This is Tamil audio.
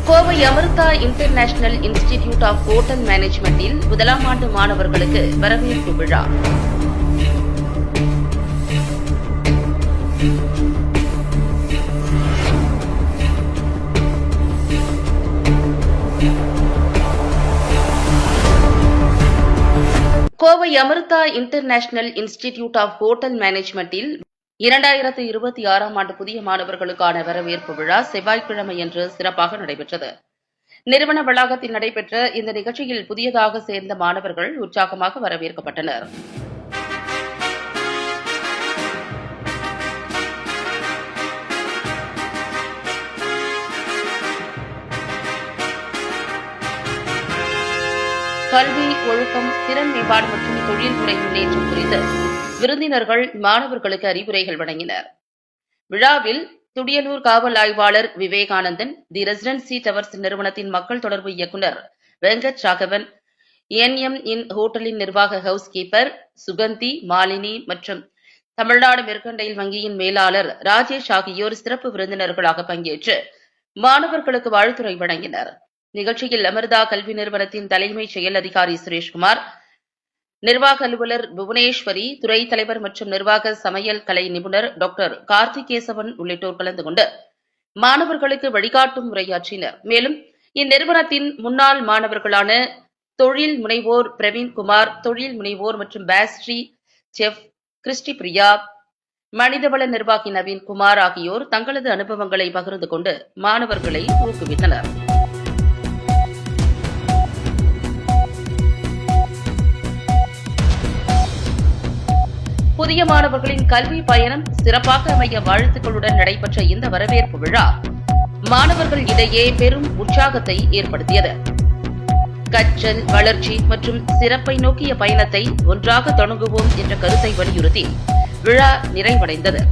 Kovai Amrita international institute of hotel மேனேஜ்மெண்டில் முதலாம் ஆண்டு மாணவர்களுக்கு வரவேற்பு விழா. Kovai Amrita international institute of hotel மேனேஜ்மெண்டில் 2026 ஆண்டு புதிய மாணவர்களுக்கான வரவேற்பு விழா செவ்வாய்க்கிழமையன்று சிறப்பாக நடைபெற்றது. நிறுவன வளாகத்தில் நடைபெற்ற இந்த நிகழ்ச்சியில் புதியதாக சேர்ந்த மாணவர்கள் உற்சாகமாக வரவேற்கப்பட்டனர். கல்வி, ஒழுக்கம், திறன் மேம்பாடு மற்றும் தொழில்முறை முன்னேற்றம் குறித்து விருந்தினர்கள் மாணவர்களுக்கு அறிவுரைகள் வழங்கினர். விழாவில் துடியலூர் காவல் ஆய்வாளர் விவேகானந்தன், தி ரெசிடென்சி டவர்ஸ் நிறுவனத்தின் மக்கள் தொடர்பு இயக்குநர் வெங்கட் ராகவன், NM இன் ஹோட்டலின் நிர்வாக ஹவுஸ் கீப்பர் சுகந்தி, மாலினி மற்றும் தமிழ்நாடு மெர்கண்டைல் வங்கியின் மேலாளர் ராஜேஷ் ஆகியோர் சிறப்பு விருந்தினர்களாக பங்கேற்று மாணவர்களுக்கு வாழ்த்துரை வழங்கினர். நிகழ்ச்சியில் அமிர்தா கல்வி நிறுவனத்தின் தலைமை செயல் அதிகாரி சுரேஷ்குமார், நிர்வாக அலுவலர் புவனேஸ்வரி, துறை தலைவர் மற்றும் நிர்வாக சமையல் கலை நிபுணர் டாக்டர் கார்த்திகேசவன் உள்ளிட்டோர் கலந்து கொண்டு மாணவர்களுக்கு வழிகாட்டும் உரையாற்றினர். மேலும் இந்நிறுவனத்தின் முன்னாள் மாணவர்களான தொழில் முனைவோர் பிரவீன்குமார், தொழில் முனைவோர் மற்றும் பேஸ்ட்ரி செஃப் கிறிஸ்டி பிரியா, மனிதவள நிர்வாகி நவீன்குமார் ஆகியோர் தங்களது அனுபவங்களை பகிர்ந்து கொண்டு மாணவர்களை ஊக்குவித்தனர். புதிய மாணவர்களின் கல்வி பயணம் சிறப்பாக அமைய வாழ்த்துக்களுடன் நடைபெற்ற இந்த வரவேற்பு விழா மாணவர்கள் இடையே பெரும் உற்சாகத்தை ஏற்படுத்தியது. கற்றல், வளர்ச்சி மற்றும் சிறப்பை நோக்கிய பயணத்தை ஒன்றாக தொடங்குவோம் என்ற கருத்தை வலியுறுத்தி விழா நிறைவடைந்தது.